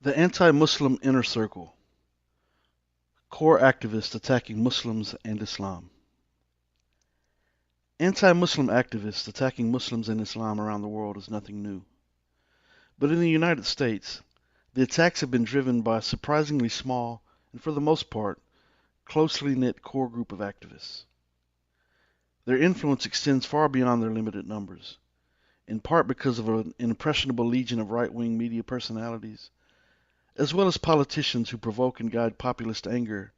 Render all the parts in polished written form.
The anti-Muslim inner circle. Core activists attacking Muslims and Islam. Anti-Muslim activists attacking Muslims and Islam around the world is nothing new. But in the United States, the attacks have been driven by a surprisingly small, and for the most part, closely knit core group of activists. Their influence extends far beyond their limited numbers, in part because of an impressionable legion of right-wing media personalities, as well as politicians who provoke and guide populist anger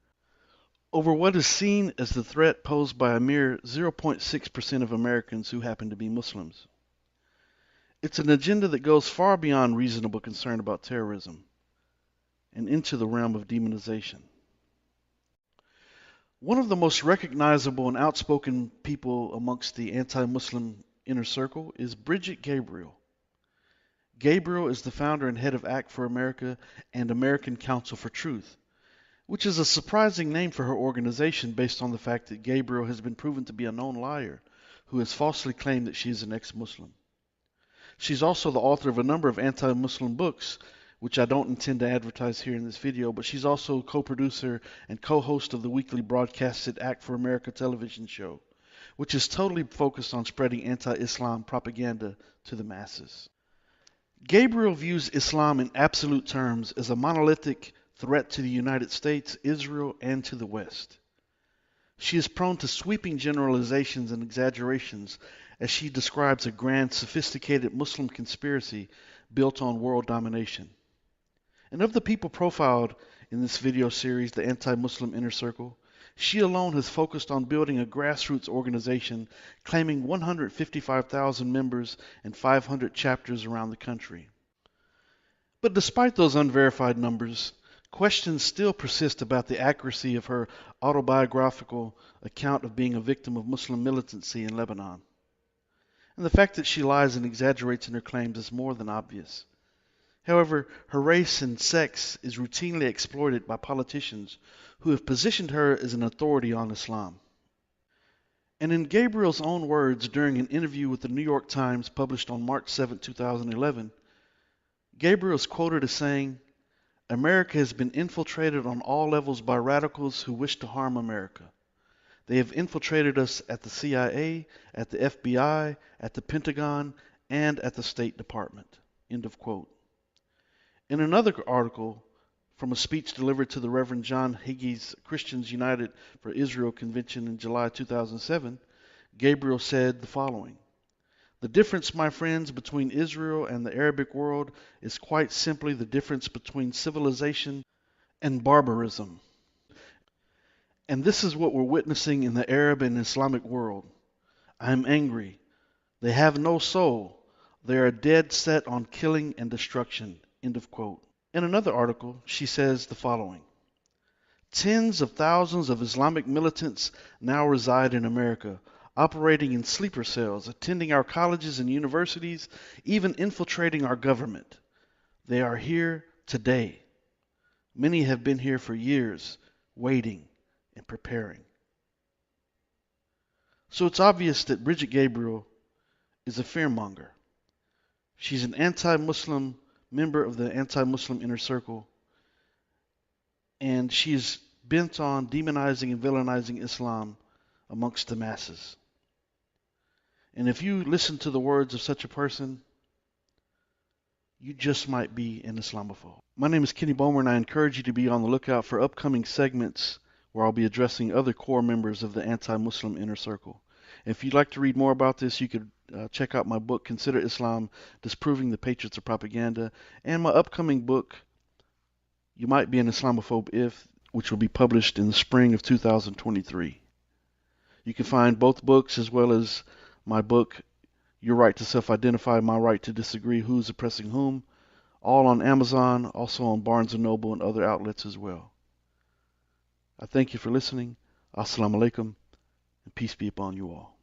over what is seen as the threat posed by a mere 0.6% of Americans who happen to be Muslims. It's an agenda that goes far beyond reasonable concern about terrorism and into the realm of demonization. One of the most recognizable and outspoken people amongst the anti-Muslim inner circle is Brigette Gabriel. Gabriel is the founder and head of Act for America and American Council for Truth, which is a surprising name for her organization based on the fact that Gabriel has been proven to be a known liar who has falsely claimed that she is an ex-Muslim. She's also the author of a number of anti-Muslim books, which I don't intend to advertise here in this video, but she's also co-producer and co-host of the weekly broadcasted Act for America television show, which is totally focused on spreading anti-Islam propaganda to the masses. Gabriel views Islam in absolute terms as a monolithic threat to the United States, Israel, and to the West. She is prone to sweeping generalizations and exaggerations as she describes a grand, sophisticated Muslim conspiracy built on world domination. And of the people profiled in this video series, the Anti-Muslim Inner Circle, she alone has focused on building a grassroots organization claiming 155,000 members and 500 chapters around the country. But despite those unverified numbers, questions still persist about the accuracy of her autobiographical account of being a victim of Muslim militancy in Lebanon. And the fact that she lies and exaggerates in her claims is more than obvious. However, her race and sex is routinely exploited by politicians who have positioned her as an authority on Islam. And in Gabriel's own words during an interview with the New York Times published on March 7, 2011, Gabriel is quoted as saying, "America has been infiltrated on all levels by radicals who wish to harm America. They have infiltrated us at the CIA, at the FBI, at the Pentagon, and at the State Department." End of quote. In another article from a speech delivered to the Reverend John Hagee's Christians United for Israel convention in July 2007, Gabriel said the following: "The difference, my friends, between Israel and the Arabic world is quite simply the difference between civilization and barbarism. And this is what we're witnessing in the Arab and Islamic world. I am angry. They have no soul. They are dead set on killing and destruction." End of quote. In another article, she says the following: "Tens of thousands of Islamic militants now reside in America, operating in sleeper cells, attending our colleges and universities, even infiltrating our government. They are here today. Many have been here for years, waiting and preparing." So it's obvious that Brigette Gabriel is a fearmonger. She's an anti-Muslim member of the anti-Muslim inner circle, and she is bent on demonizing and villainizing Islam amongst the masses. And if you listen to the words of such a person, you just might be an Islamophobe. My name is Kenny Bomer, and I encourage you to be on the lookout for upcoming segments where I'll be addressing other core members of the anti-Muslim inner circle. If you'd like to read more about this, you could check out my book, Consider Islam, Disproving the Patriots of Propaganda, and my upcoming book, You Might Be an Islamophobe If, which will be published in the spring of 2023. You can find both books as well as my book, Your Right to Self-Identify, My Right to Disagree, Who's Oppressing Whom, all on Amazon, also on Barnes & Noble and other outlets as well. I thank you for listening. Assalamu alaikum, and peace be upon you all.